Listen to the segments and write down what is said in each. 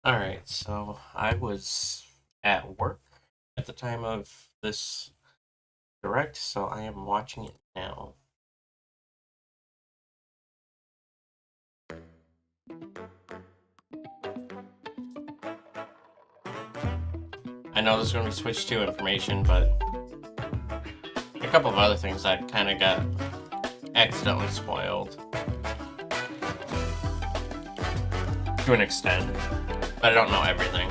All right, so I was at work at the time of this direct, so I am watching it now. I know there's going to be Switch 2 information, but a couple of other things that kind of got accidentally spoiled to an extent, but I don't know everything.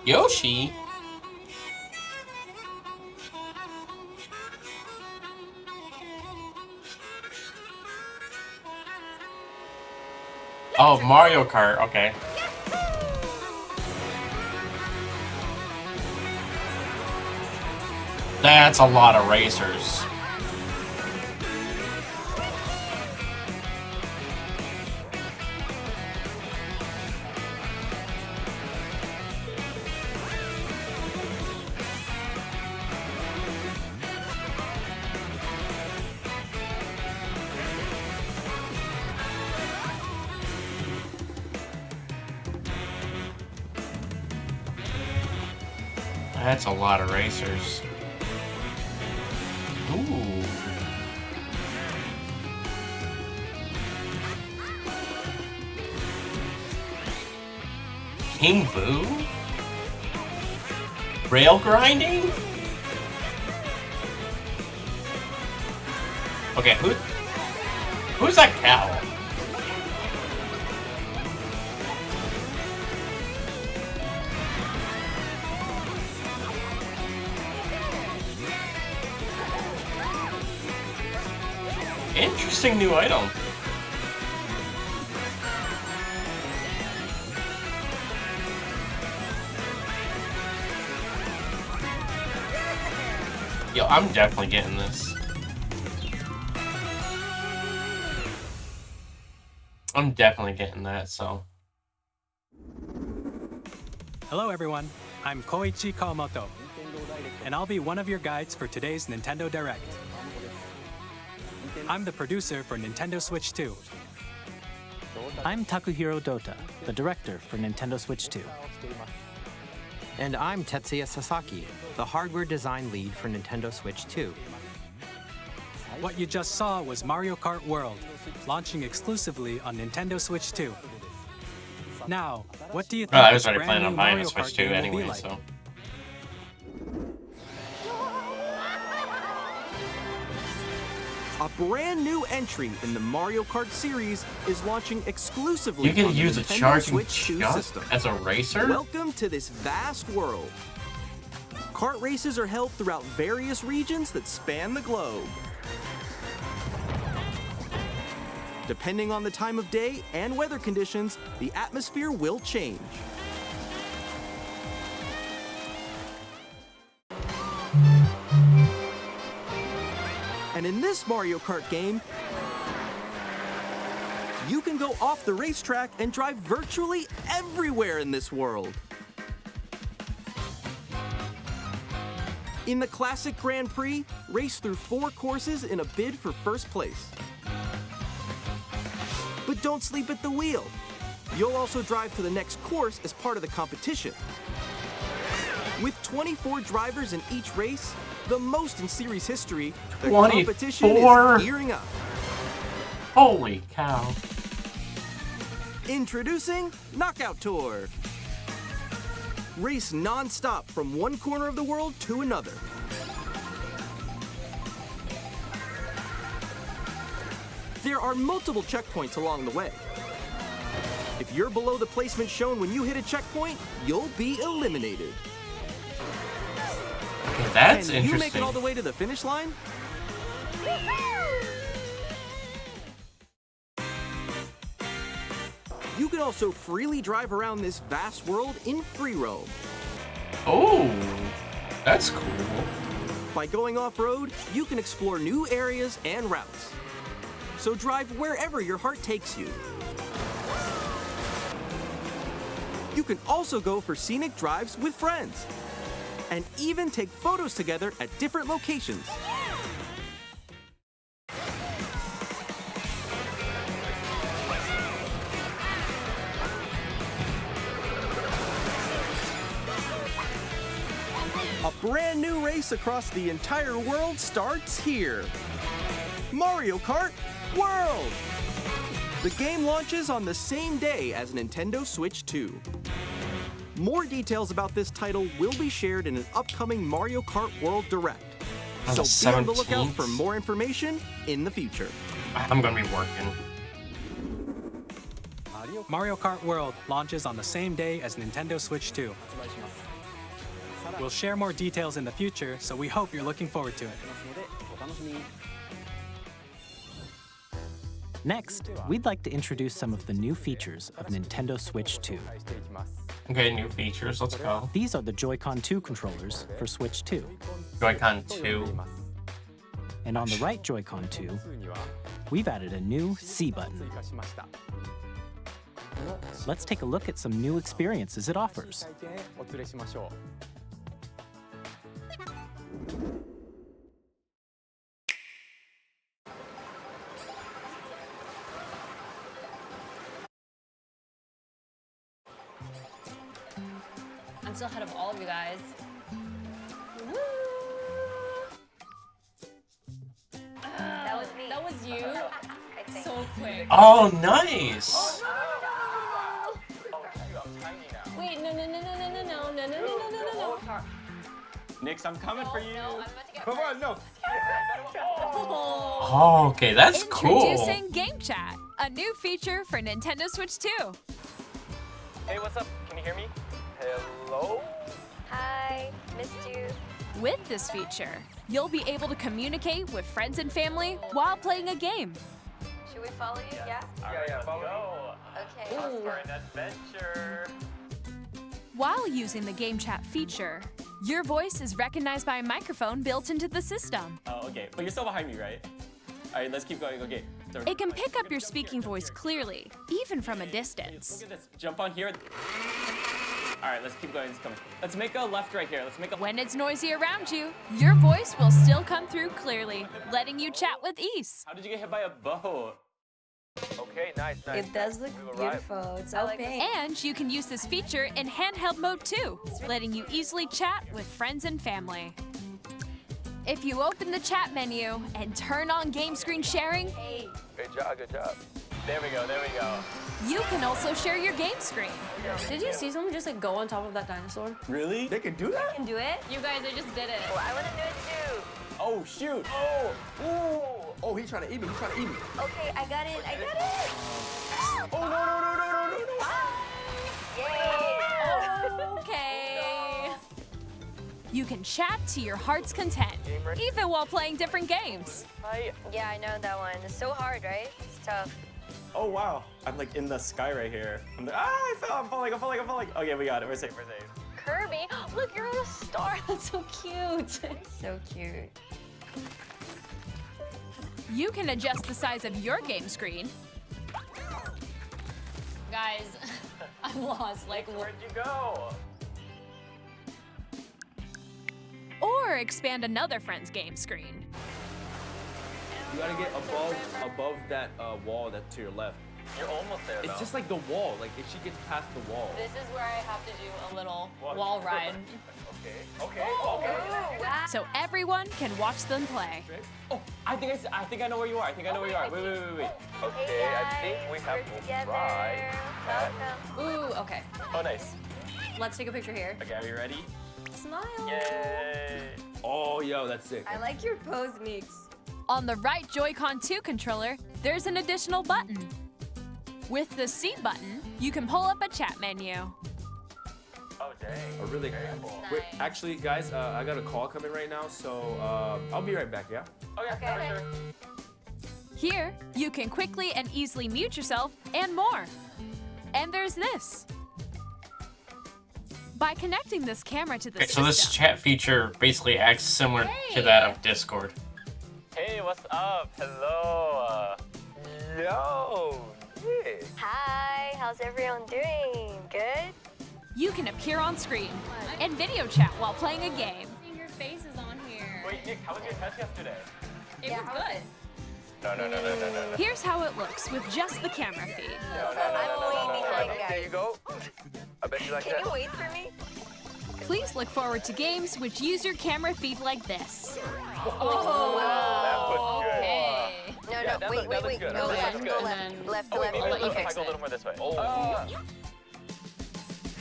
Yoshi? Oh, Mario Kart, okay. That's a lot of racers. That's a lot of racers. Ooh. King Boo? Rail grinding? Okay, who's that cow? Interesting new item. Yo, I'm definitely getting this. I'm definitely getting that, so. Hello everyone, I'm Koichi Kawamoto, and I'll be one of your guides for today's Nintendo Direct. I'm the producer for Nintendo Switch 2. I'm Takuhiro Dota, the director for Nintendo Switch 2. And I'm Tetsuya Sasaki, the hardware design lead for Nintendo Switch 2. What you just saw was Mario Kart World, launching exclusively on Nintendo Switch 2. Now, what do you think Well, I was this already planning on brand new buying a Mario Switch Kart 2 game will be anyway, like? so. A brand new entry in the Mario Kart series is launching exclusively You can on the use a Nintendo charging Switch 2 chuck system. as a racer? Welcome to this vast world. Kart races are held throughout various regions that span the globe. Depending on the time of day and weather conditions, the atmosphere will change. And in this Mario Kart game, you can go off the racetrack and drive virtually everywhere in this world. In the Classic Grand Prix, race through 4 courses in a bid for first place. But don't sleep at the wheel. You'll also drive to the next course as part of the competition. With 24 drivers in each race, the most in series history, the competition 24? is gearing up. Holy cow. Introducing Knockout Tour. Race non-stop from one corner of the world to another. There are multiple checkpoints along the way. If you're below the placement shown when you hit a checkpoint, you'll be eliminated. Okay, that's Can you make it interesting. all the way to the finish line? You can also freely drive around this vast world in free roam. Oh, that's cool. By going off-road, you can explore new areas and routes. So drive wherever your heart takes you. You can also go for scenic drives with friends. And even take photos together at different locations. A brand new race across the entire world starts here. Mario Kart World! The game launches on the same day as Nintendo Switch 2. More details about this title will be shared in an upcoming Mario Kart World Direct. On the So be on the lookout 17th? for more information in the future. I'm gonna be working. Mario Kart World launches on the same day as Nintendo Switch 2. We'll share more details in the future, so we hope you're looking forward to it. Next, we'd like to introduce some of the new features of Nintendo Switch 2. Okay, new features, let's go. These are the Joy-Con 2 controllers for Switch 2. Joy-Con 2. And on the right Joy-Con 2, we've added a new C button. Let's take a look at some new experiences it offers. I'm still ahead of all of you guys. Woo! That was me. That was you. I think. So quick. Oh, nice! Wait, no. Nix, I'm coming for you. No, I'm about to get Come on, no. Oh, okay, that's cool. Introducing Game Chat, a new feature for Nintendo Switch 2. Hey, what's up? Can you hear me? Hello? Hi, missed you. With this feature, you'll be able to communicate with friends and family while playing a game. Should we follow you? Yeah? Yeah, follow Okay. me. For an adventure. While using the Game Chat feature, your voice is recognized by a microphone built into the system. Oh, okay. But you're still behind me, right? All right, let's keep going. Okay. So- It can pick up your Jump speaking here, voice jump here. clearly, even from a distance. Look at this. Jump on here. All right, let's keep going. Let's come. Let's make a left right here. Let's make a. When it's noisy around you, your voice will still come through clearly, letting you chat with ease. How did you get hit by a boat? Okay, nice. It does look beautiful. It's all pink. And you can use this feature in handheld mode too, letting you easily chat with friends and family. If you open the chat menu and turn on game screen sharing, Good job, good job. There we go, there we go. you can also share your game screen. Did you see someone just like go on top of that dinosaur? Really? They can do that? Can do it? You guys, I just did it. Oh, I want to do it too. Oh, shoot. Oh, ooh. Oh, he's trying to eat me. He's trying to eat me. Okay, I got it. I got it. Oh, no. Yay! Okay. You can chat to your heart's content, even while playing different games. Yeah, I know that one. It's so hard, right? It's tough. Oh, wow. I'm like in the sky right here. I'm like, I fell. I'm falling. Okay, we got it. We're safe. Kirby, look, you're on a star. That's so cute. So cute. You can adjust the size of your game screen, Guys, I'm lost. Like, Where'd you go? or expand another friend's game screen. You gotta get above that wall that's to your left. You're almost there, It's just like the wall. Like if she gets past the wall. this is where I have to do a little wall ride. Okay. So everyone can watch them play. Oh, I think I know where you are. Wait. Okay, guys, we're together. Welcome. Ooh, okay. Oh, nice. Let's take a picture here. Okay, are you ready? Smile. Yay. Oh, yo, that's sick. I like your pose, Meeks. On the right Joy-Con 2 controller, there's an additional button. With the C button, you can pull up a chat menu. Oh, dang. Oh, really? Wait, actually, guys, I got a call coming right now, so I'll be right back, yeah? Okay. Sure. Here, you can quickly and easily mute yourself and more. And there's this. By connecting this camera to the Okay, so system, this chat feature basically acts similar to that of Discord. Hey, what's up? Hello. Yo. Yeah. Hi, how's everyone doing? Good? you can appear on screen and video chat while playing a game. Your face is on here. Wait, Nick, how was your test yesterday? It was good. No. Here's how it looks with just the camera feed. I'm way behind, guys. There you go. I bet you like Can you wait for me? Please look forward to games which use your camera feed like this. Oh, okay. No, wait. Good. Go That's left, good. go left. Left. I'll let you If I fix go a it. little more this way.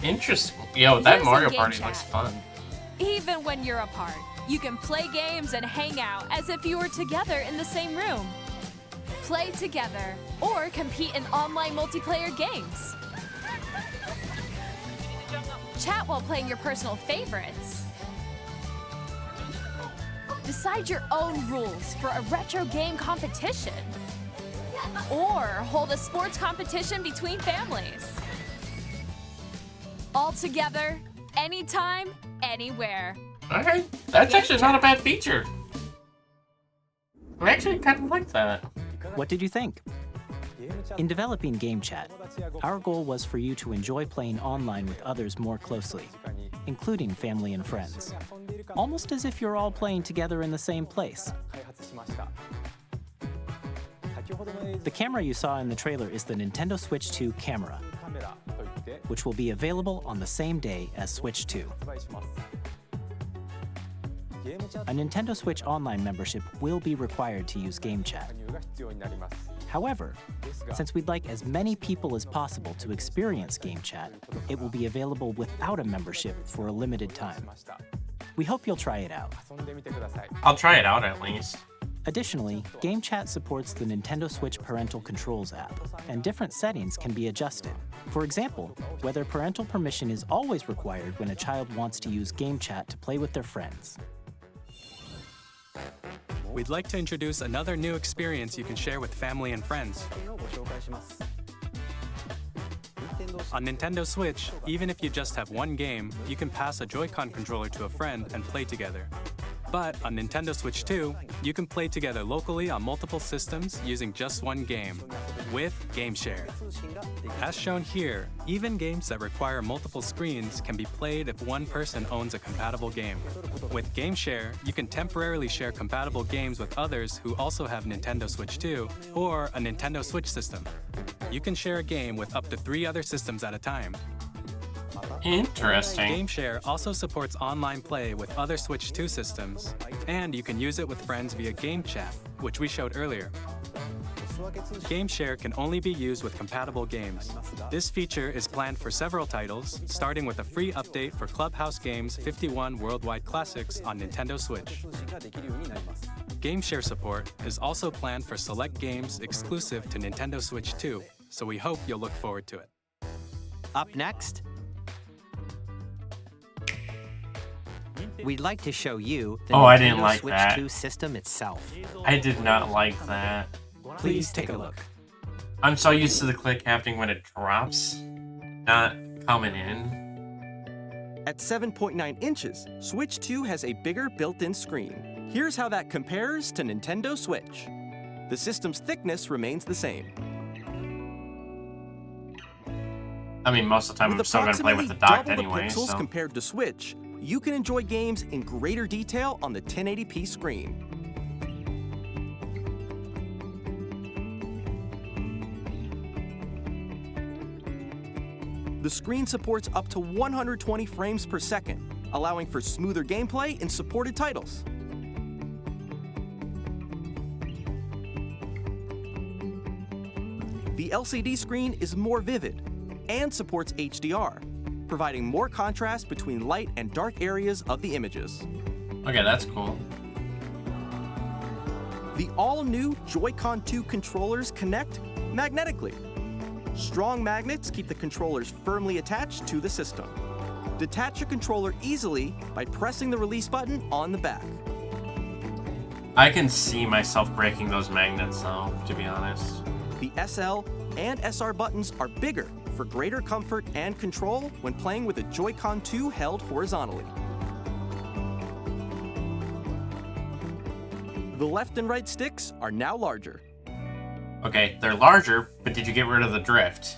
Interesting. Yo, that Here's Mario some game Party chat. looks fun. Even when you're apart, you can play games and hang out as if you were together in the same room. Play together or compete in online multiplayer games. Chat while playing your personal favorites. Decide your own rules for a retro game competition. Or hold a sports competition between families. All together, anytime, anywhere. Okay, that's actually not a bad feature. I actually kind of like that. What did you think? In developing Game Chat, our goal was for you to enjoy playing online with others more closely, including family and friends, almost as if you're all playing together in the same place. The camera you saw in the trailer is the Nintendo Switch 2 camera, which will be available on the same day as Switch 2. A Nintendo Switch Online membership will be required to use Game Chat. However, since we'd like as many people as possible to experience Game Chat, it will be available without a membership for a limited time. We hope you'll try it out. I'll try it out at least. Additionally, Game Chat supports the Nintendo Switch Parental Controls app, and different settings can be adjusted. For example, whether parental permission is always required when a child wants to use Game Chat to play with their friends. We'd like to introduce another new experience you can share with family and friends. On Nintendo Switch, even if you just have one game, you can pass a Joy-Con controller to a friend and play together. But on Nintendo Switch 2, you can play together locally on multiple systems using just one game, with GameShare. As shown here, even games that require multiple screens can be played if one person owns a compatible game. With GameShare, you can temporarily share compatible games with others who also have Nintendo Switch 2 or a Nintendo Switch system. You can share a game with up to 3 other systems at a time. Interesting. GameShare also supports online play with other Switch 2 systems, and you can use it with friends via Game Chat, which we showed earlier. GameShare can only be used with compatible games. This feature is planned for several titles, starting with a free update for Clubhouse Games 51 Worldwide Classics on Nintendo Switch. GameShare support is also planned for select games exclusive to Nintendo Switch 2, so we hope you'll look forward to it. Up next, we'd like to show you the Oh, Nintendo I didn't like Switch that. 2 system itself. I did not like that. Please take a look. I'm so used to the click happening when it drops, not coming in. At 7.9 inches, Switch 2 has a bigger built-in screen. Here's how that compares to Nintendo Switch. The system's thickness remains the same. I mean, most of the time With I'm still going to play with the approximately dock double anyway, the pixels so... compared to Switch, you can enjoy games in greater detail on the 1080p screen. The screen supports up to 120 frames per second, allowing for smoother gameplay in supported titles. The LCD screen is more vivid and supports HDR, providing more contrast between light and dark areas of the images. Okay, that's cool. The all-new Joy-Con 2 controllers connect magnetically. Strong magnets keep the controllers firmly attached to the system. Detach your controller easily by pressing the release button on the back. I can see myself breaking those magnets though, to be honest. The SL and SR buttons are bigger for greater comfort and control when playing with a Joy-Con 2 held horizontally. The left and right sticks are now larger. Okay, they're larger, but did you get rid of the drift?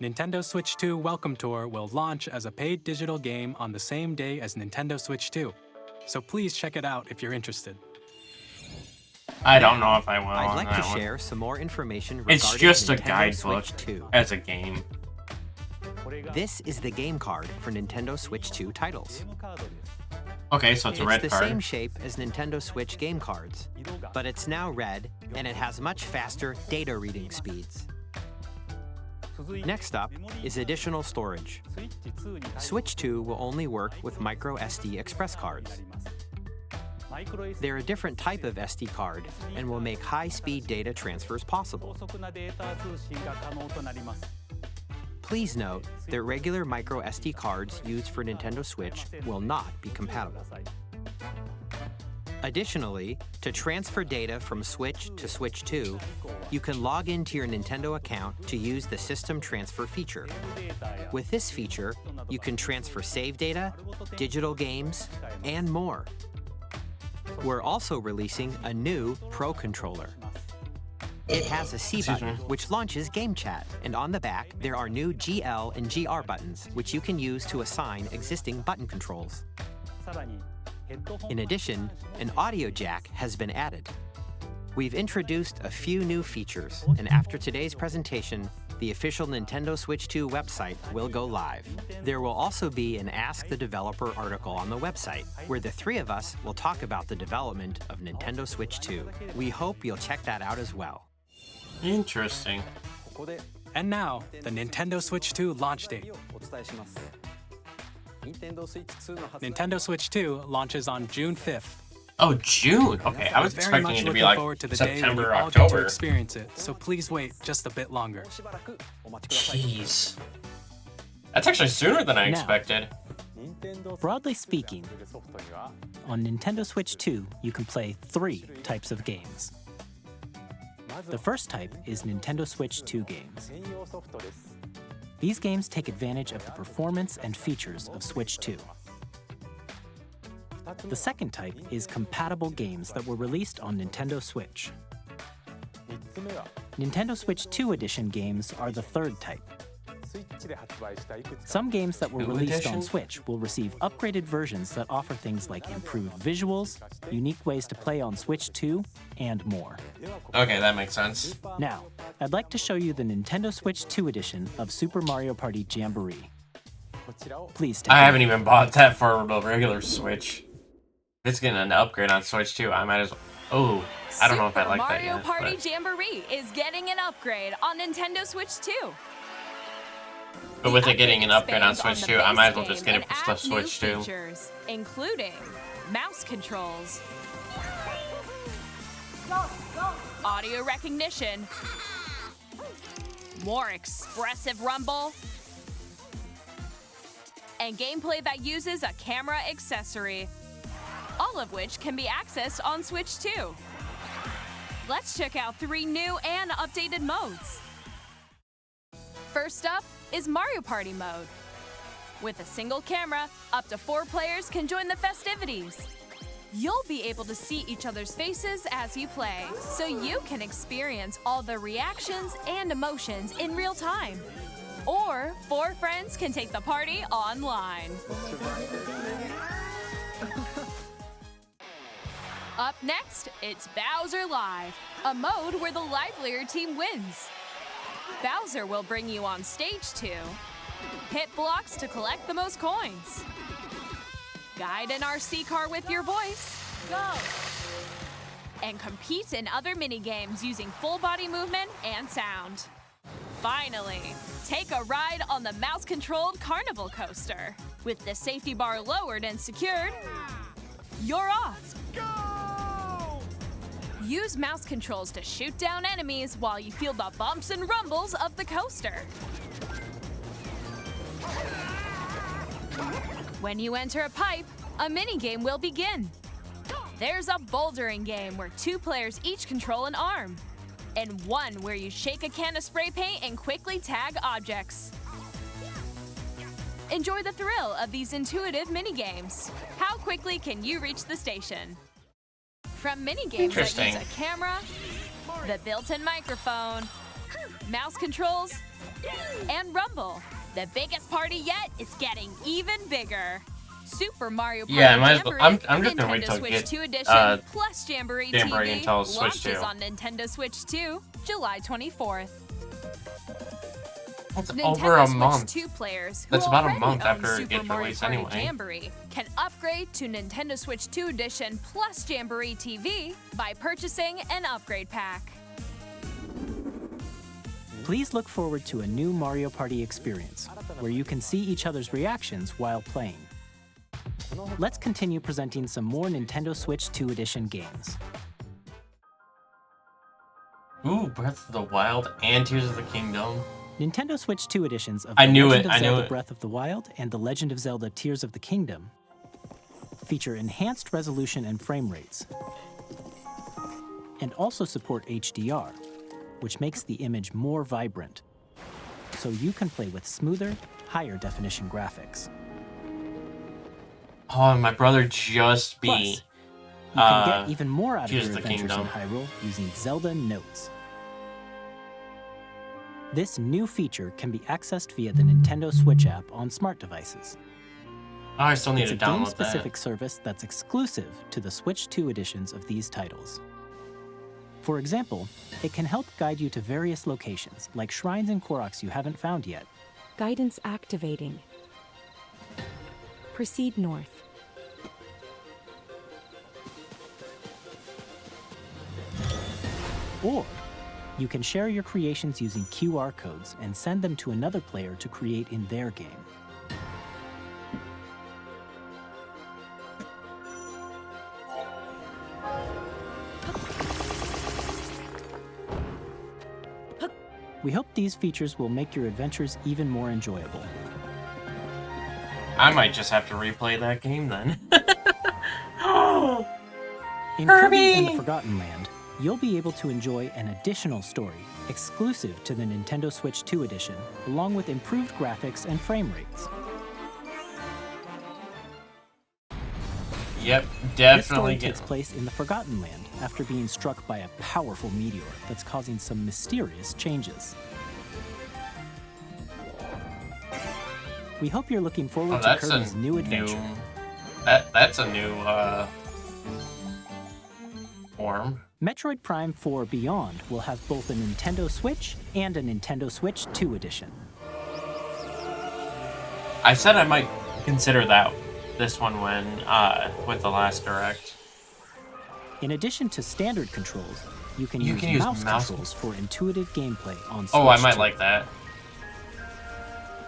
Nintendo Switch 2 Welcome Tour will launch as a paid digital game on the same day as Nintendo Switch 2. So please check it out if you're interested. I don't know if I will. I'd on like that to one. share some more information regarding It's just a Nintendo guidebook Switch 2. as a game. This is the game card for Nintendo Switch 2 titles. Okay, so it's a red the card. same shape as Nintendo Switch game cards, but it's now red and it has much faster data reading speeds. Next up is additional storage. Switch 2 will only work with micro SD express cards. They're a different type of SD card and will make high-speed data transfers possible. Please note that regular micro SD cards used for Nintendo Switch will not be compatible. Additionally, to transfer data from Switch to Switch 2, you can log into your Nintendo account to use the System Transfer feature. With this feature, you can transfer save data, digital games, and more. We're also releasing a new Pro Controller. It has a C button, which launches Game Chat, and on the back, there are new GL and GR buttons, which you can use to assign existing button controls. In addition, an audio jack has been added. We've introduced a few new features, and after today's presentation, the official Nintendo Switch 2 website will go live. There will also be an Ask the Developer article on the website, where the three of us will talk about the development of Nintendo Switch 2. We hope you'll check that out as well. Interesting. And now, the Nintendo Switch 2 launch date. Nintendo Switch 2 launches on June 5th. Oh, June. Okay, I was Very expecting much it to be looking like forward to the day when September, you all get to October. experience it, so please wait just a bit longer. Jeez. That's actually sooner than I Now. expected. Broadly speaking, on Nintendo Switch 2, you can play 3 types of games. The first type is Nintendo Switch 2 games. These games take advantage of the performance and features of Switch 2. The second type is compatible games that were released on Nintendo Switch. Nintendo Switch 2 Edition games are the third type. Some games that were New released edition? on Switch will receive upgraded versions that offer things like improved visuals, unique ways to play on Switch 2, and more. Okay, that makes sense. Now, I'd like to show you the Nintendo Switch 2 edition of Super Mario Party Jamboree. Please take I a haven't look. even bought that for the regular Switch. If it's getting an upgrade on Switch 2, I might as well. Oh, I don't know if I like that Mario yet. Party But, Jamboree is getting an upgrade on Nintendo Switch 2. but with it getting an upgrade on Switch 2, I might as well just get it and for the adds new Switch 2. features, including mouse controls, audio recognition, more expressive rumble, and gameplay that uses a camera accessory, all of which can be accessed on Switch 2. Let's check out 3 new and updated modes. First up is Mario Party mode. With a single camera, up to 4 players can join the festivities. You'll be able to see each other's faces as you play, so you can experience all the reactions and emotions in real time. Or 4 friends can take the party online. Up next, it's Bowser Live, a mode where the livelier team wins. Bowser will bring you on stage to hit blocks to collect the most coins, guide an RC car with your voice, go, and compete in other mini-games using full body movement and sound. Finally, take a ride on the mouse-controlled Carnival Coaster. With the safety bar lowered and secured, you're off. Use mouse controls to shoot down enemies while you feel the bumps and rumbles of the coaster. When you enter a pipe, a minigame will begin. There's a bouldering game where 2 players each control an arm, and one where you shake a can of spray paint and quickly tag objects. Enjoy the thrill of these intuitive minigames. How quickly can you reach the station? From minigames that use a camera, the built-in microphone, mouse controls, And Rumble, the biggest party yet is getting even bigger. Super Mario Party Yeah, I might as well. Jamboree, I'm just gonna wait Nintendo till I Switch get 2 edition plus Jamboree Jamboree TV until Switch launches 2. on Nintendo Switch 2, July 24th. That's Nintendo over a Switch month. 2 players who That's about a already month own after Super its Mario release Party anyway. Jamboree can upgrade to Nintendo Switch 2 edition plus Jamboree TV by purchasing an upgrade pack. Please look forward to a new Mario Party experience, where you can see each other's reactions while playing. Let's continue presenting some more Nintendo Switch 2 edition games. Ooh, Breath of the Wild and Tears of the Kingdom. Nintendo Switch 2 editions of I The knew Legend it, of I knew Zelda it. Breath of the Wild and The Legend of Zelda Tears of the Kingdom feature enhanced resolution and frame rates, and also support HDR, which makes the image more vibrant, so you can play with smoother, higher definition graphics. Oh, and my brother just beat Plus, you can get even more out of Tears your of the adventures in Kingdom. Hyrule using Zelda Notes. This new feature can be accessed via the Nintendo Switch app on smart devices. Oh, I still need It's to a download game-specific service that's exclusive to the Switch 2 editions of these titles. For example, it can help guide you to various locations, like shrines and Koroks you haven't found yet. Guidance activating. Proceed north. Or you can share your creations using QR codes and send them to another player to create in their game. We hope these features will make your adventures even more enjoyable. I might just have to replay that game then. In Kirby and the Forgotten Land, you'll be able to enjoy an additional story exclusive to the Nintendo Switch 2 edition, along with improved graphics and frame rates. Yep, This definitely story get. takes place in the Forgotten Land after being struck by a powerful meteor that's causing some mysterious changes. We hope you're looking forward Oh, to that's Kirby's a new adventure. That's a new form. Metroid Prime 4 Beyond will have both a Nintendo Switch and a Nintendo Switch 2 edition. I said I might consider this one when with the last direct. In addition to standard controls, you can use mouse controls for intuitive gameplay on Switch Oh, I might 2. like that.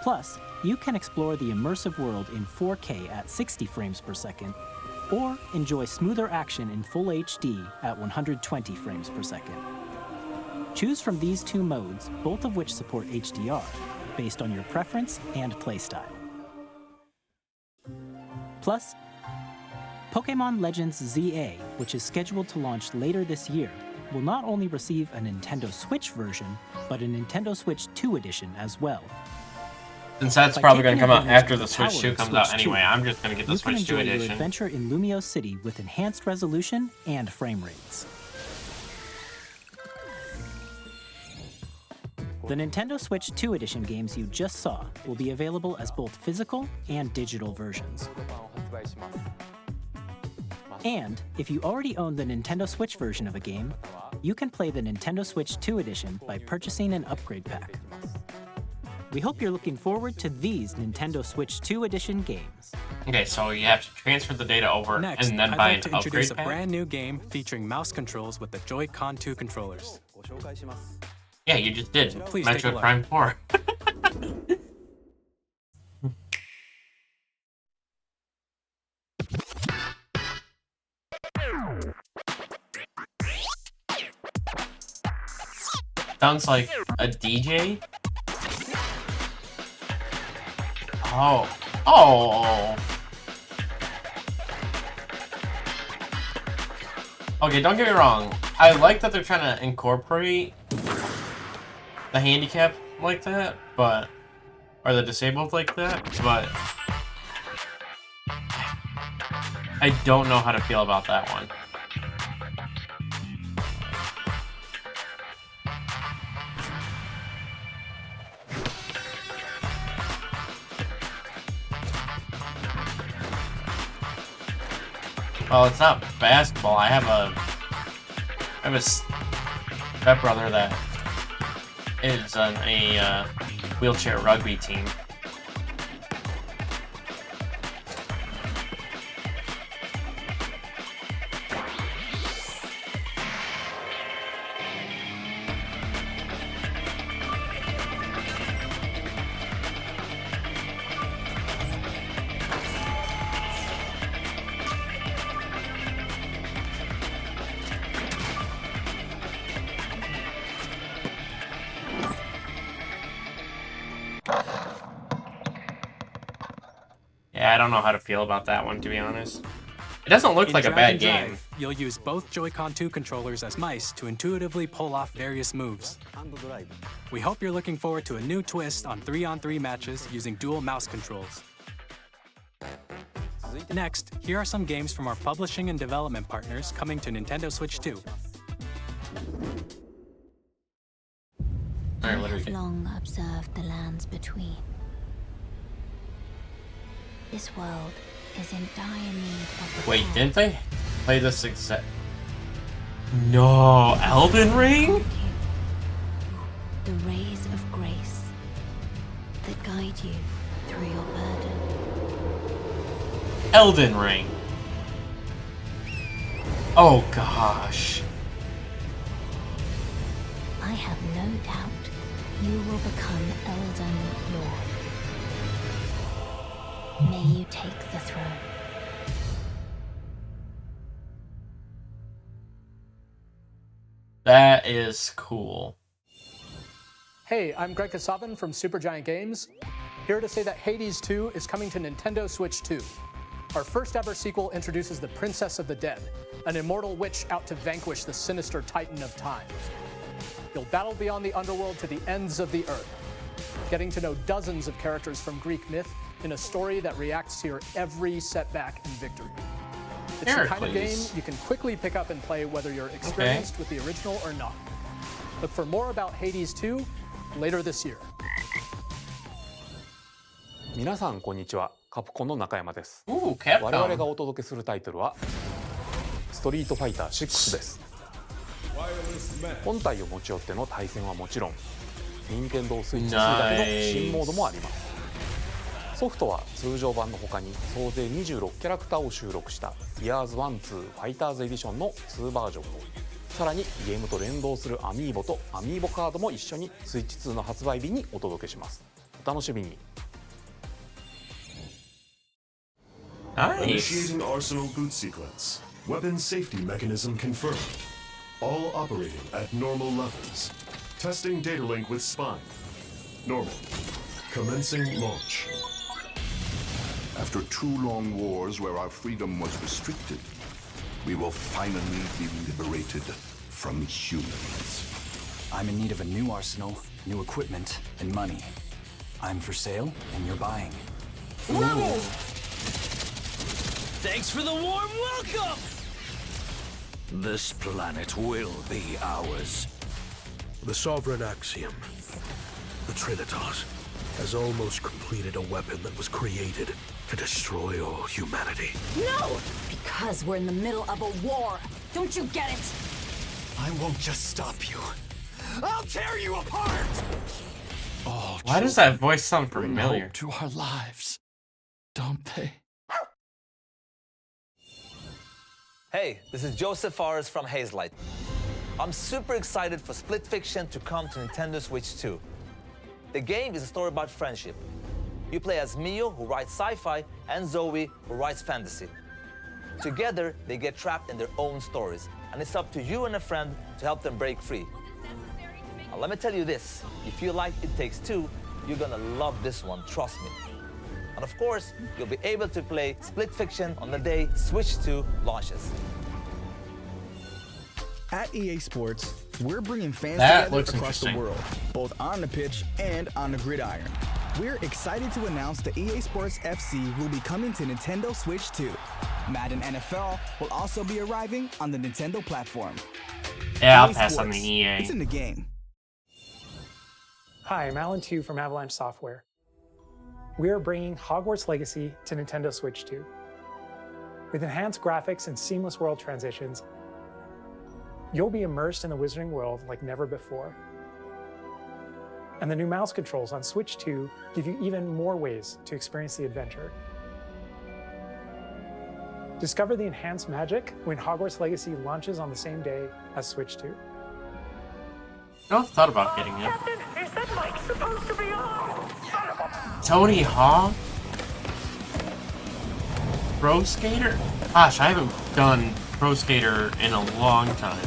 Plus, you can explore the immersive world in 4K at 60 frames per second, or enjoy smoother action in full HD at 120 frames per second. Choose from these two modes, both of which support HDR, based on your preference and playstyle. Plus, Pokémon Legends ZA, which is scheduled to launch later this year, will not only receive a Nintendo Switch version, but a Nintendo Switch 2 edition as well. Since that's By probably going taking to come out advantage after of the the Switch power 2 of comes out Switch anyway, 2, I'm just going to get the you can Switch 2 enjoy your edition. adventure in Lumio City with enhanced resolution and frame rates. The Nintendo Switch 2 edition games you just saw will be available as both physical and digital versions. And if you already own the Nintendo Switch version of a game, you can play the Nintendo Switch 2 edition by purchasing an upgrade pack. We hope you're looking forward to these Nintendo Switch 2 edition games. Okay, so you have to transfer the data over Next, and then I'd buy like to an introduce upgrade a pack. brand new game featuring mouse controls with the Joy-Con 2 controllers. Yeah, you just did. Please take a Metroid look. Prime 4. Sounds like a DJ? Oh. Oh. Okay, don't get me wrong. I like that they're trying to incorporate the handicap like that, but or the disabled like that, but I don't know how to feel about that one. Well, it's not basketball. I have a stepbrother that is on a wheelchair rugby team. Yeah, I don't know how to feel about that one, to be honest. It doesn't look like a bad game. You'll use both Joy-Con 2 controllers as mice to intuitively pull off various moves. We hope you're looking forward to a new twist on 3-on-3 matches using dual mouse controls. Next, here are some games from our publishing and development partners coming to Nintendo Switch 2. Alright, what I are we have getting? long observed the lands between. This world is in dire need of Wait, repair. didn't they play this exact... No, Elden Ring? The rays of grace that guide you through your burden. Elden Ring. Oh gosh. I have no doubt you will become Elden Lord. May you take the throne. That is cool. Hey, I'm Greg Kasavin from Supergiant Games, here to say that Hades 2 is coming to Nintendo Switch 2. Our first ever sequel introduces the Princess of the Dead, an immortal witch out to vanquish the sinister Titan of Time. You'll battle beyond the underworld to the ends of the earth, getting to know dozens of characters from Greek myth in a story that reacts to your every setback and victory. It's the kind of game you can quickly pick up and play whether you're experienced with the original or not. Look for more about Hades 2 later this year. 皆さんこんにちは。カプコンの中山です。 Capcom. 我々がお届けするタイトルはストリートファイター6です。本体を持ち寄っての対戦はもちろん、任天堂スイッチ2だけの新モードもあります。ソフトは通常版の他に総勢26キャラクターを収録した Years 1-2 ファイターズエディションの2バージョンを、さらにゲームと連動するアミーボとアミーボカードも一緒にスイッチ2の発売日にお届けします。お楽しみに。Initiating Arsenal boot sequence. Weapon safety mechanism confirmed. All operating at normal levels. Testing data link with spine. Normal. Commencing launch. After 2 long wars where our freedom was restricted, we will finally be liberated from humans. I'm in need of a new arsenal, new equipment, and money. I'm for sale, and you're buying. Rebel! Thanks for the warm welcome! This planet will be ours. The Sovereign Axiom, the Trinitas, has almost completed a weapon that was created to destroy all humanity. No! Because we're in the middle of a war. Don't you get it? I won't just stop you. I'll tear you apart! All Why does that voice sound familiar? To our lives, don't they? Hey, this is Joseph Fares from Hazelight. I'm super excited for Split Fiction to come to Nintendo Switch 2. The game is a story about friendship. You play as Mio, who writes sci-fi, and Zoe, who writes fantasy. Together, they get trapped in their own stories, and it's up to you and a friend to help them break free. Now, let me tell you this, if you like It Takes Two, you're gonna love this one, trust me. And of course, you'll be able to play Split Fiction on the day Switch 2 launches. At EA Sports, we're bringing fans That together looks across the interesting. world, both on the pitch and on the gridiron. We're excited to announce that EA Sports FC will be coming to Nintendo Switch 2. Madden NFL will also be arriving on the Nintendo platform. Yeah, I'll EA pass on Sports, the EA. It's in the game. Hi, I'm Alan Tu from Avalanche Software. We are bringing Hogwarts Legacy to Nintendo Switch 2. With enhanced graphics and seamless world transitions, you'll be immersed in the Wizarding world like never before. And the new mouse controls on Switch 2 give you even more ways to experience the adventure. Discover the enhanced magic when Hogwarts Legacy launches on the same day as Switch 2. I've thought about getting it. Captain, is that mic supposed to be on? Son of a... Tony Hawk? Pro Skater? Gosh, I haven't done Pro Skater in a long time.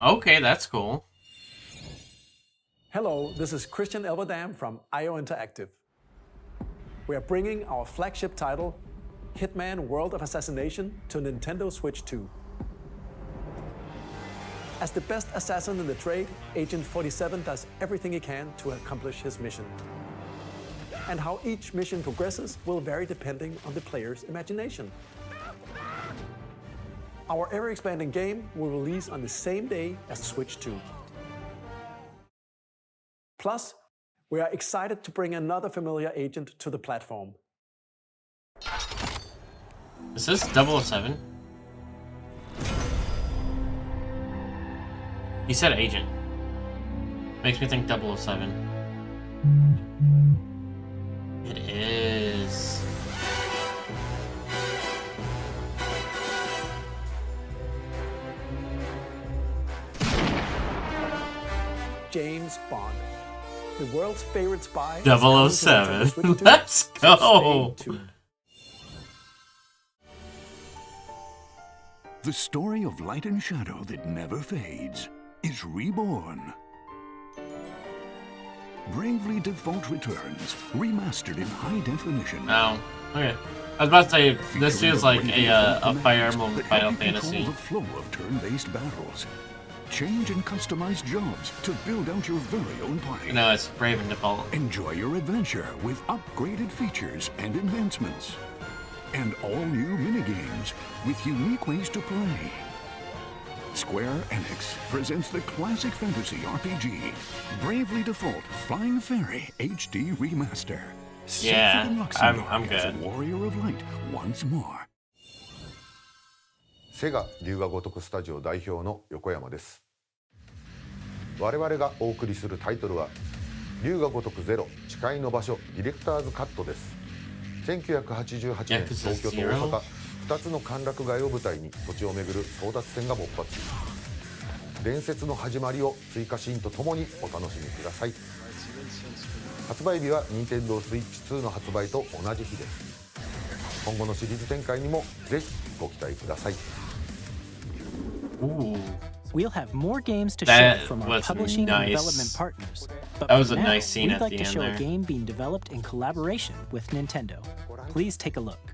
Okay, that's cool. Hello, this is Christian Elverdam from IO Interactive. We are bringing our flagship title, Hitman World of Assassination, to Nintendo Switch 2. As the best assassin in the trade, Agent 47 does everything he can to accomplish his mission. And how each mission progresses will vary depending on the player's imagination. Our ever-expanding game will release on the same day as Switch 2. Plus, we are excited to bring another familiar agent to the platform. Is this 007? He said agent. Makes me think 007. It is. James Bond, the world's favorite spy. 007. Let's go. The story of light and shadow that never fades is reborn. Bravely Default returns, remastered in high definition. Oh, okay. I was about to say, this feels like a Fire Emblem Final Fantasy. The flow of turn-based battles. Change and customize jobs to build out your very own party. No, it's Brave and Default. Enjoy your adventure with upgraded features and enhancements. And all new minigames with unique ways to play. Square Enix presents the classic fantasy RPG, Bravely Default Flying Fairy HD Remaster. Yeah, I'm good. As Warrior of Light once more. セガ龍が如くスタジオ代表の横山です。我々がお送りするタイトルは龍が如くゼロ誓いの場所ディレクターズカットです。1988年東京と大阪2つの歓楽街を舞台に土地を巡る争奪戦が勃発。伝説の始まりを追加シーンとともにお楽しみください。発売日は Nintendo Switch 2の発売と同じ日です。今後のシリーズ展開にもぜひご期待ください。Ooh. We'll have more games to That show from our was publishing nice. and development partners. But That was for a now, nice scene we'd at like the to end show there. a game being developed in collaboration with Nintendo. Please take a look.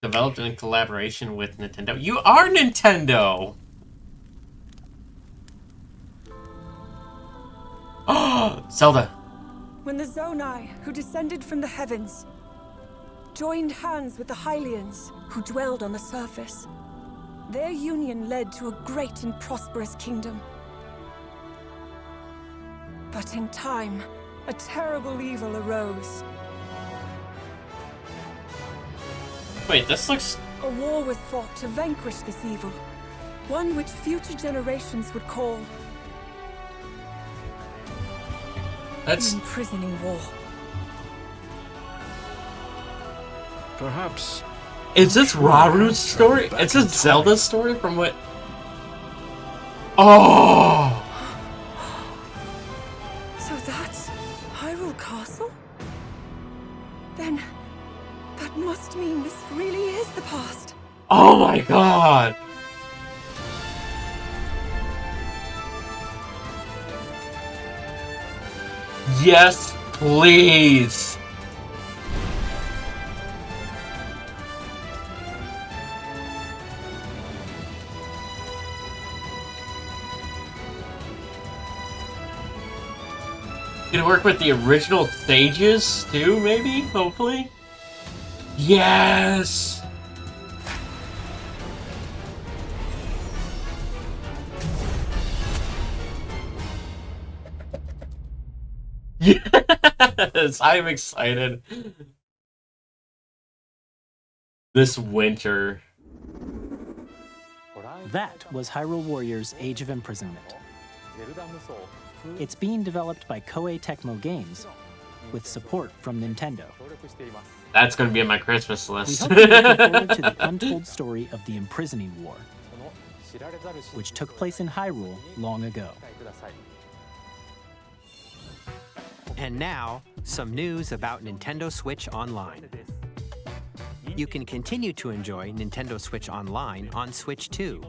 Developed in collaboration with Nintendo. You are Nintendo! Oh, Zelda. When the Zonai, who descended from the heavens, joined hands with the Hylians, who dwelled on the surface, their union led to a great and prosperous kingdom. But in time, a terrible evil arose. Wait, this looks... A war was fought to vanquish this evil, one which future generations would call That's... the imprisoning war. Perhaps... Is this Raru's story? Is this Zelda's story from what... Oh! So that's Hyrule Castle? Then that must mean this really is the past. Oh my god! Yes, please! Gonna work with the original stages too, maybe? Hopefully? Yes! Yes! I'm excited. This winter. That was Hyrule Warriors Age of Imprisonment. It's being developed by Koei Tecmo Games with support from Nintendo. That's gonna be on my Christmas We list. hope you're looking forward to the untold story of the Imprisoning War, which took place in Hyrule long ago. And now, some news about Nintendo Switch Online. You can continue to enjoy Nintendo Switch Online on Switch 2.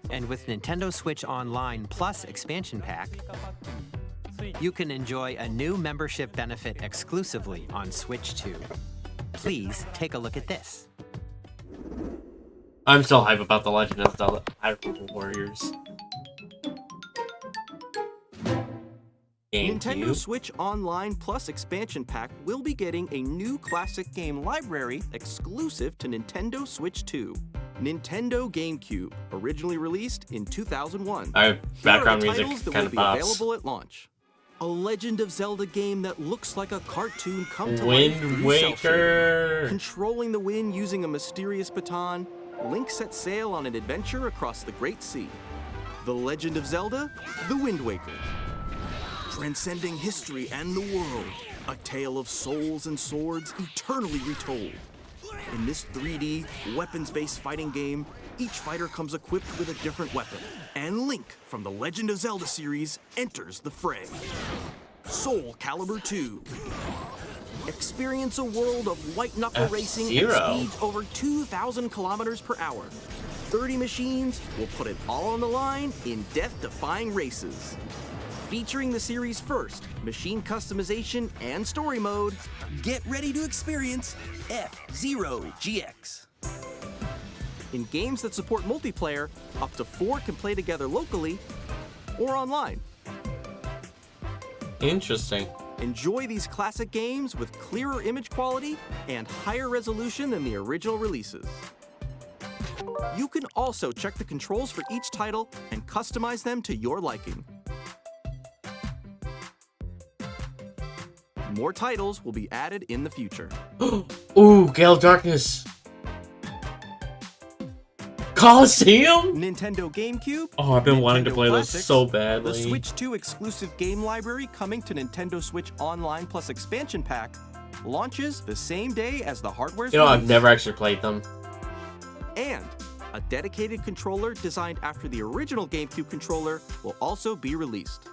And with Nintendo Switch Online Plus Expansion Pack, you can enjoy a new membership benefit exclusively on Switch 2. Please take a look at this. I'm still hype about The Legend of Zelda Hyrule Warriors. Nintendo Switch Online Plus Expansion Pack will be getting a new classic game library exclusive to Nintendo Switch 2. Nintendo GameCube, originally released in 2001. Background Here are the music titles that kind will of be pops. available at launch. A Legend of Zelda game that looks like a cartoon come to Wind life through Waker. cel-shading. Controlling the wind using a mysterious baton, Link sets sail on an adventure across the Great Sea. The Legend of Zelda: The Wind Waker. Transcending history and the world, a tale of souls and swords eternally retold. In this 3D, weapons-based fighting game, each fighter comes equipped with a different weapon, and Link from the Legend of Zelda series enters the fray. Soul Calibur 2. Experience a world of white-knuckle racing at F-Zero. speeds over 2,000 kilometers per hour. 30 machines will put it all on the line in death-defying races. Featuring the series' first machine customization and story mode, get ready to experience F-Zero GX. In games that support multiplayer, up to 4 can play together locally or online. Interesting. Enjoy these classic games with clearer image quality and higher resolution than the original releases. You can also check the controls for each title and customize them to your liking. More titles will be added in the future. Ooh, Gale Darkness. Coliseum? Nintendo GameCube. Oh, I've been wanting to Nintendo play this Classics, so The badly. Switch 2 exclusive game library coming to Nintendo Switch Online Plus Expansion Pack launches the same day as the hardware's You know, I've release. never actually played them. And a dedicated controller designed after the original GameCube controller will also be released.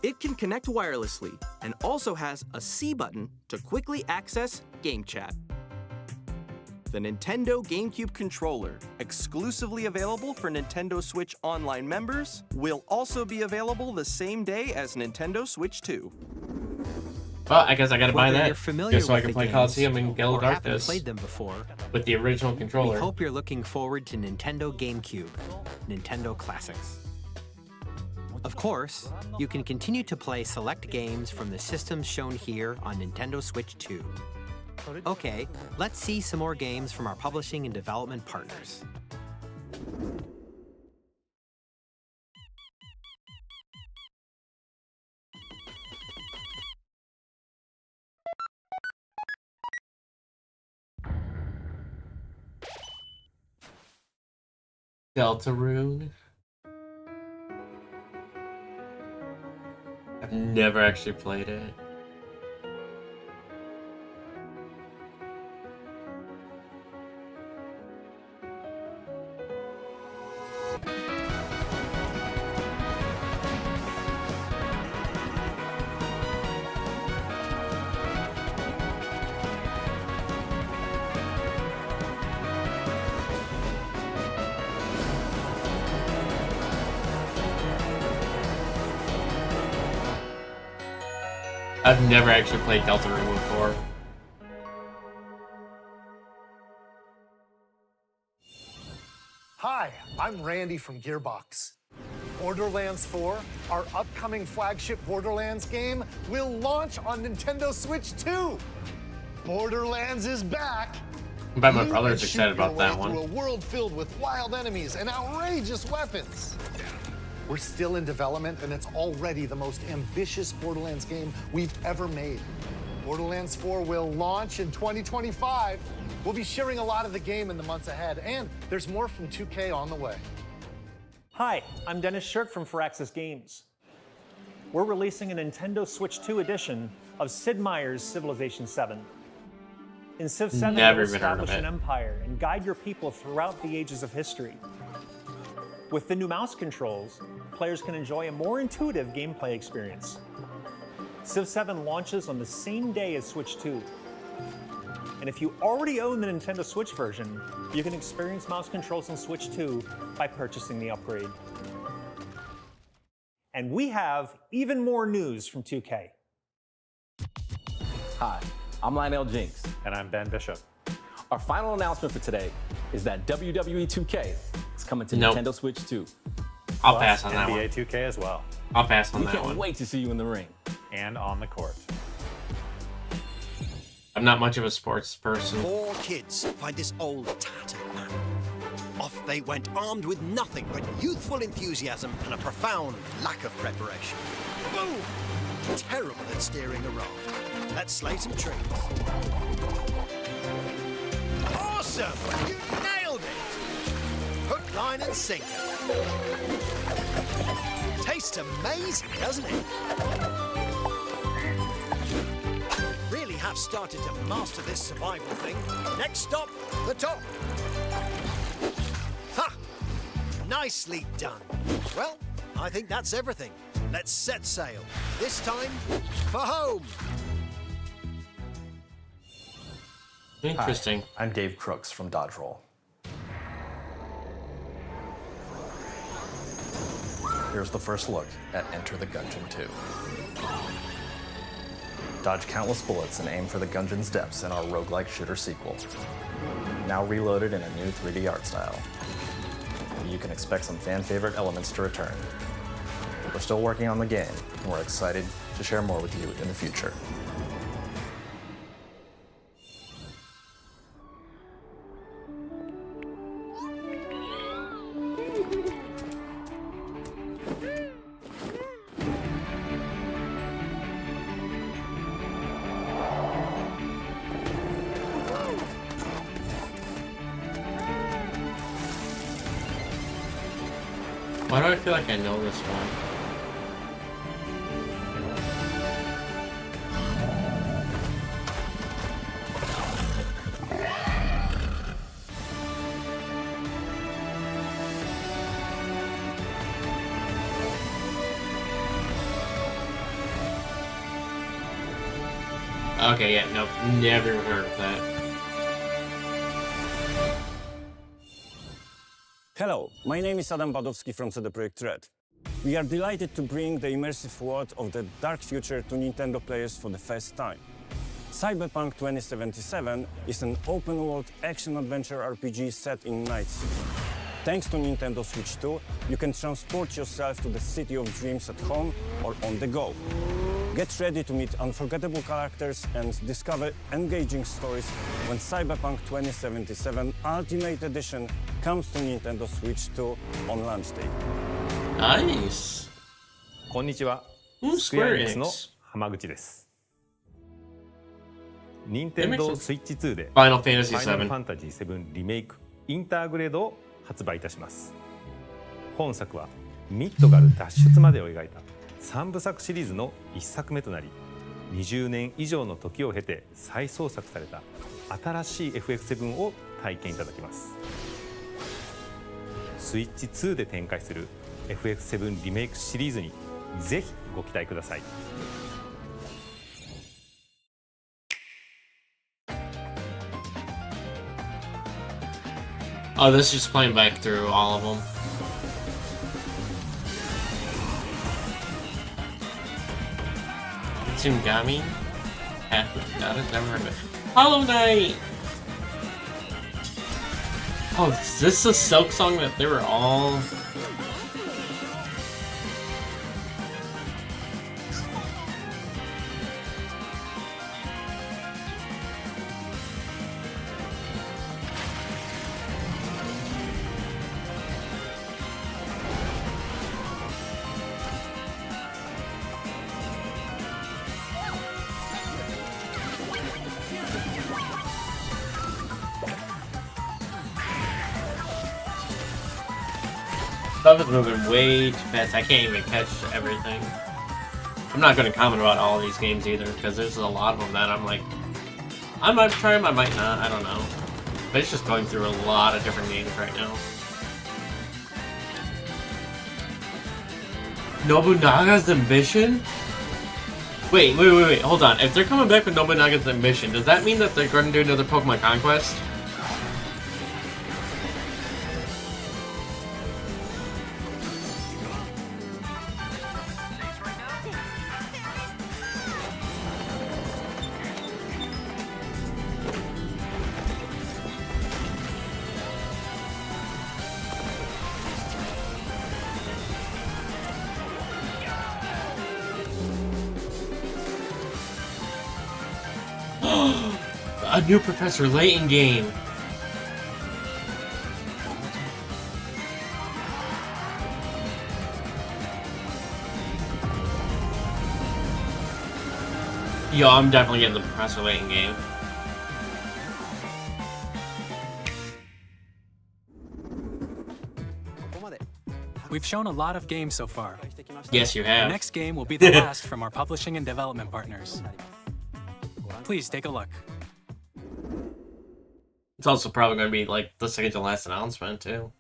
It can connect wirelessly and also has a C button to quickly access Game Chat. The Nintendo GameCube controller, exclusively available for Nintendo Switch Online members, will also be available the same day as Nintendo Switch 2. Well, I guess I gotta buy Whether that. you're familiar Just so I with can the play games Coliseum and Gale or haven't Darkness played them before, with the original controller. we hope you're looking forward to Nintendo GameCube, Nintendo Classics. Of course, you can continue to play select games from the systems shown here on Nintendo Switch 2. Okay, let's see some more games from our publishing and development partners. Deltarune. I've never actually played it. I've never actually played Deltarune before. Hi, I'm Randy from Gearbox. Borderlands 4, our upcoming flagship Borderlands game, will launch on Nintendo Switch 2. Borderlands is back. I bet my brother's excited about that one. Through a world filled with wild enemies and outrageous weapons. We're still in development, and it's already the most ambitious Borderlands game we've ever made. Borderlands 4 will launch in 2025. We'll be sharing a lot of the game in the months ahead, and there's more from 2K on the way. Hi, I'm Dennis Shirk from Firaxis Games. We're releasing a Nintendo Switch 2 edition of Sid Meier's Civilization 7. In Civ 7, you'll establish an empire and guide your people throughout the ages of history. With the new mouse controls, players can enjoy a more intuitive gameplay experience. Civ 7 launches on the same day as Switch 2. And if you already own the Nintendo Switch version, you can experience mouse controls on Switch 2 by purchasing the upgrade. And we have even more news from 2K. Hi, I'm Lionel Jinks. And I'm Ben Bishop. Our final announcement for today is that WWE 2K is coming to Nintendo Switch 2. I'll pass on that one. NBA 2K as well. I'll pass on that We one. can't wait to see you in the ring. And on the court. I'm not much of a sports person. 4 kids find this old tattered map. Off they went, armed with nothing but youthful enthusiasm and a profound lack of preparation. Boom! Terrible at steering a raft. Let's slay some trees. Awesome! You nailed it! Hook, line, and sinker. Tastes amazing, doesn't it? Really have started to master this survival thing. Next stop, the top. Ha! Nicely done. Well, I think that's everything. Let's set sail. This time, for home. Interesting. Hi, I'm Dave Crooks from Dodge Roll. Here's the first look at Enter the Gungeon 2. Dodge countless bullets and aim for the Gungeon's depths in our roguelike shooter sequel. Now reloaded in a new 3D art style. You can expect some fan-favorite elements to return. We're still working on the game, and we're excited to share more with you in the future. Why do I feel like I know this one? Okay, yeah, nope, never heard of that. Hello, my name is Adam Badowski from CD Projekt Red. We are delighted to bring the immersive world of the dark future to Nintendo players for the first time. Cyberpunk 2077 is an open-world action-adventure RPG set in Night City. Thanks to Nintendo Switch 2, you can transport yourself to the city of dreams at home or on the go. Get ready to meet unforgettable characters and discover engaging stories when Cyberpunk 2077 Ultimate Edition comes to Nintendo Switch 2 on launch day. Nice. こんにちは。 Square Enix の Enix 浜口です。任天堂 Switch 2で Final Fantasy Final VII Fantasy VIIリメイクインターグレードを発売いたします。本作はミッドガル脱出までを描いた3部作シリーズの1作目となり、20年以上の時を経て再創作された新しい FF7 を体験いただきます。スイッチ2で展開する FF7 リメイクシリーズにぜひご期待ください。Oh, this is just playing back through all of them. Tsungami? Path of Goddess? Never heard of it. Hollow Knight! Oh, is this the Silk Song that they were all Stuff is moving way too fast. I can't even catch everything. I'm not going to comment about all these games either, because there's a lot of them that I'm like, I might try them, I might not, I don't know. But it's just going through a lot of different games right now. Nobunaga's Ambition? Wait, hold on. If they're coming back with Nobunaga's Ambition, does that mean that they're going to do another Pokemon Conquest? A new Professor Layton game. Yo, I'm definitely getting the Professor Layton game. We've shown a lot of games so far. Yes, you have. The next game will be the last from our publishing and development partners. Please take a look. It's also probably going to be like the second to last announcement too.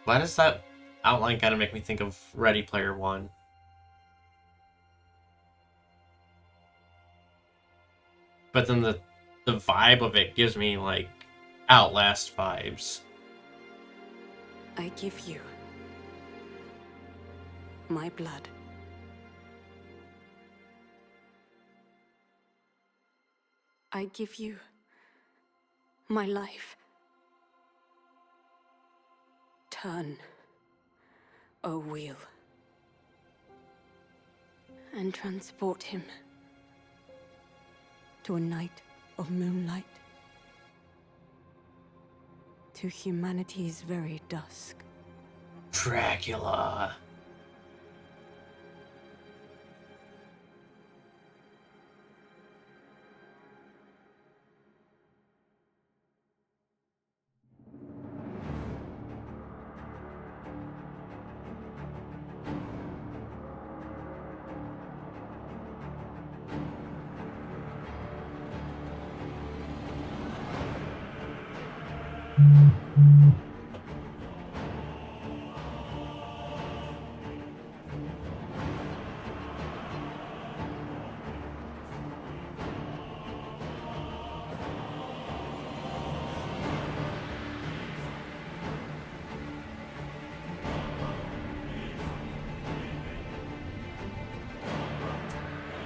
Why does that outline kind of make me think of Ready Player One? But then the vibe of it gives me like Outlast vibes. I give you my blood. I give you my life. Turn, O wheel, and transport him to a night of moonlight, to humanity's very dusk. Dracula.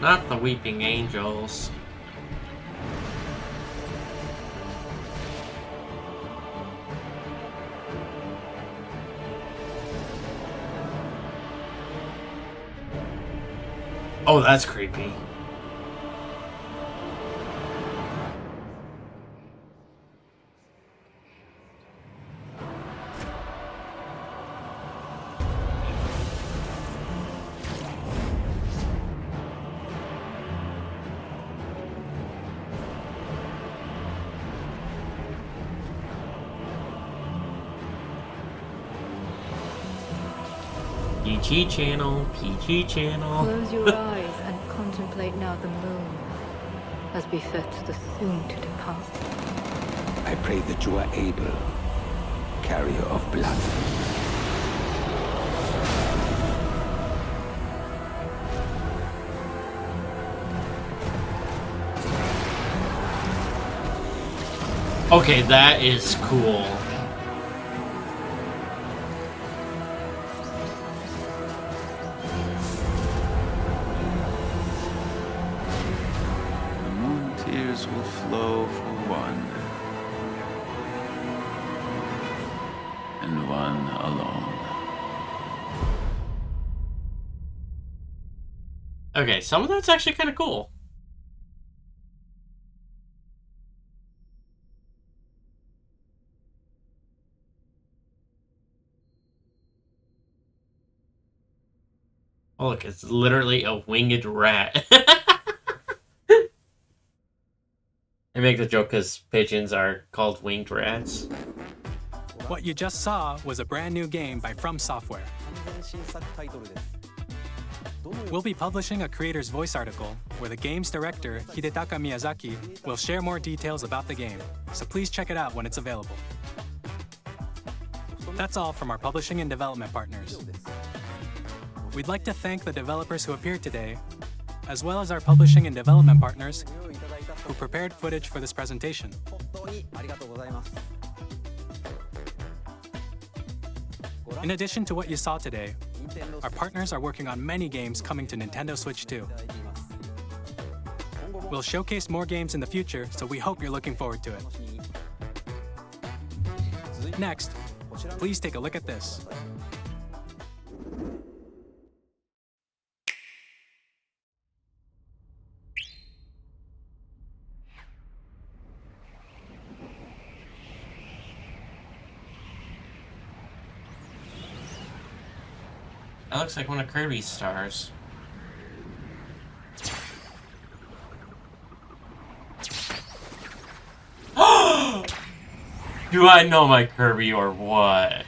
Not the Weeping Angels. Oh, that's creepy. PG channel, PG channel. Close your eyes and contemplate now the moon, as befits the soon to depart. I pray that you are able, carrier of blood. Okay, that is cool. Will flow for one, and one alone. Okay, some of that's actually kind of cool. Oh, look, it's literally a winged rat. I make the joke because pigeons are called winged rats. What you just saw was a brand new game by From Software. We'll be publishing a creator's voice article where the game's director, Hidetaka Miyazaki, will share more details about the game, so please check it out when it's available. That's all from our publishing and development partners. We'd like to thank the developers who appeared today, as well as our publishing and development partners who prepared footage for this presentation. In addition to what you saw today, our partners are working on many games coming to Nintendo Switch 2. We'll showcase more games in the future, so we hope you're looking forward to it. Next, please take a look at this. That looks like one of Kirby's stars. Do I know my Kirby or what?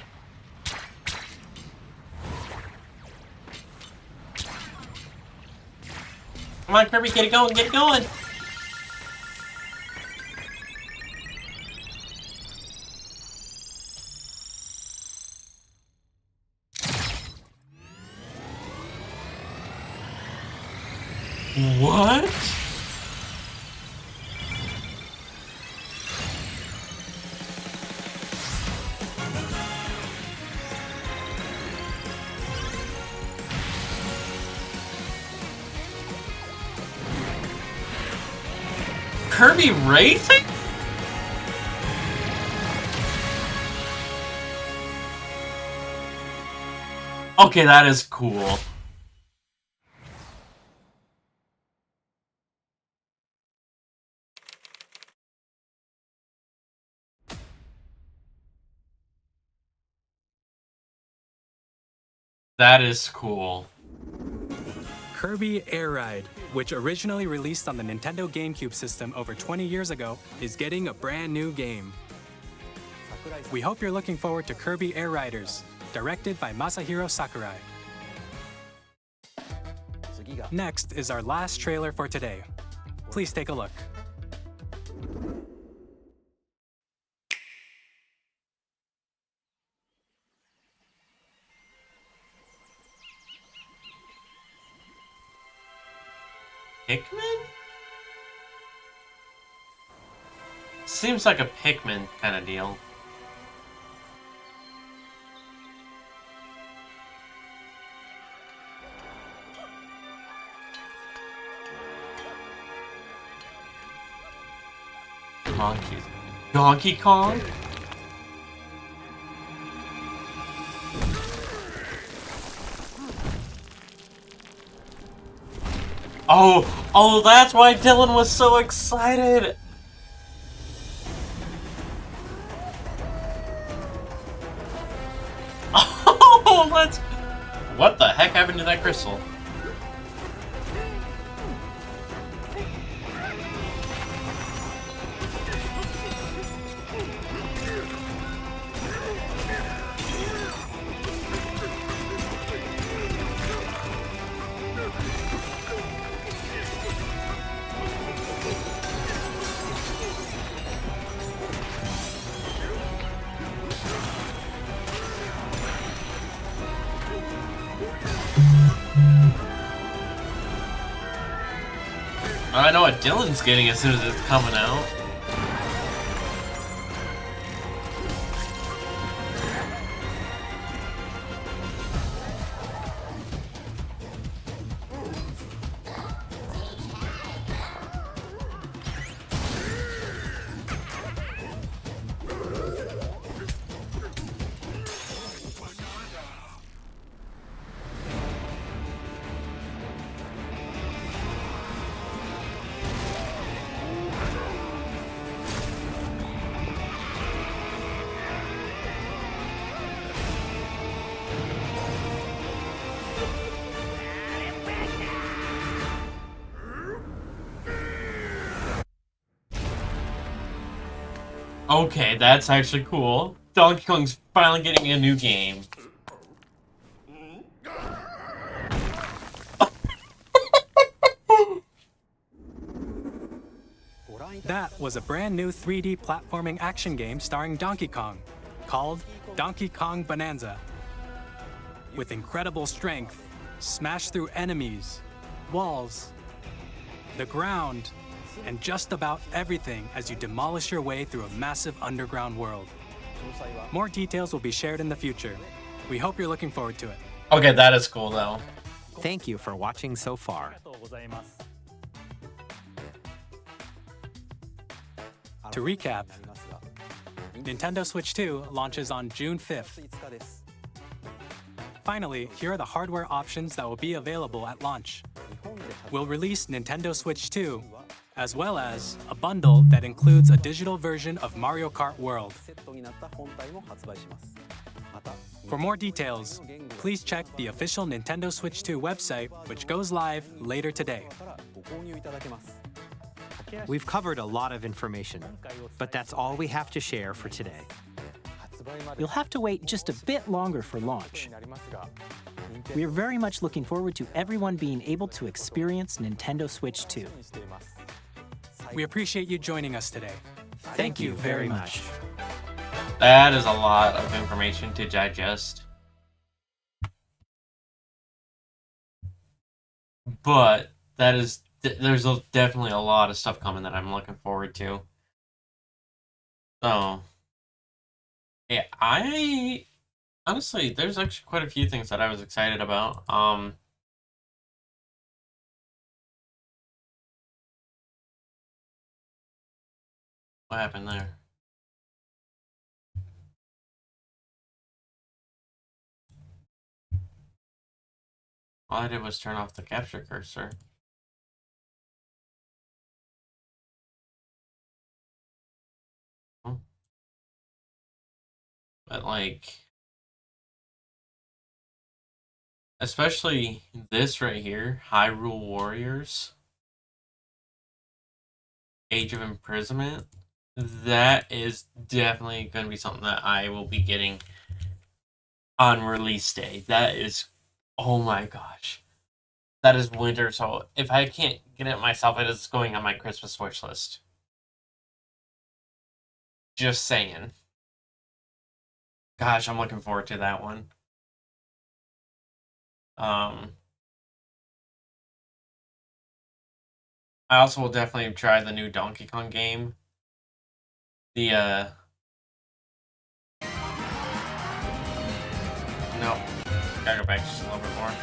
Come on, Kirby, get it going, get it going! What? Kirby Racing? Okay, that is cool. That is cool. Kirby Air Ride, which originally released on the Nintendo GameCube system over 20 years ago, is getting a brand new game. We hope you're looking forward to Kirby Air Riders, directed by Masahiro Sakurai. Next is our last trailer for today. Please take a look. Pikmin? Seems like a Pikmin kind of deal. Donkey Kong? Oh, that's why Dylan was so excited! Oh, let's... What the heck happened to that crystal? I know what Dylan's getting as soon as it's coming out. Okay, that's actually cool. Donkey Kong's finally getting a new game. That was a brand new 3D platforming action game starring Donkey Kong, called Donkey Kong Bonanza. With incredible strength, smash through enemies, walls, the ground, and just about everything as you demolish your way through a massive underground world. More details will be shared in the future. We hope you're looking forward to it. Okay, that is cool though. Thank you for watching so far. To recap, Nintendo Switch 2 launches on June 5th. Finally, here are the hardware options that will be available at launch. We'll release Nintendo Switch 2, as well as a bundle that includes a digital version of Mario Kart World. For more details, please check the official Nintendo Switch 2 website, which goes live later today. We've covered a lot of information, but that's all we have to share for today. You'll have to wait just a bit longer for launch. We are very much looking forward to everyone being able to experience Nintendo Switch 2. We appreciate you joining us today. Thank you very much. That is a lot of information to digest. But there's definitely a lot of stuff coming that I'm looking forward to. So, yeah, honestly, there's actually quite a few things that I was excited about. What happened there? All I did was turn off the capture cursor. But like, especially this right here, Hyrule Warriors, Age of Imprisonment, that is definitely going to be something that I will be getting on release day. That is, oh my gosh, that is winter. So if I can't get it myself, it is going on my Christmas wish list. Just saying. Gosh, I'm looking forward to that one. I also will definitely try the new Donkey Kong game. The, no. Gotta go back just a little bit more.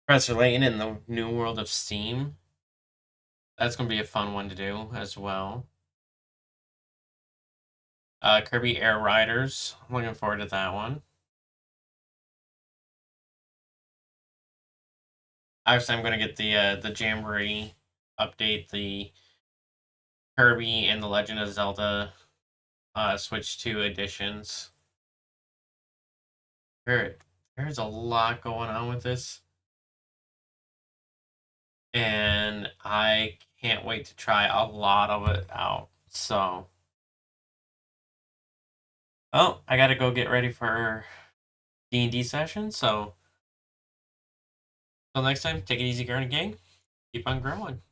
Professor Layton in the New World of Steam. That's gonna be a fun one to do as well. Kirby Air Riders. I'm looking forward to that one. Obviously, I'm going to get the Jamboree update, the Kirby and the Legend of Zelda Switch 2 editions. There's a lot going on with this. And I can't wait to try a lot of it out. So... oh, I gotta go get ready for D&D session, so... until next time, take it easy, Garnet Gang. Keep on growing.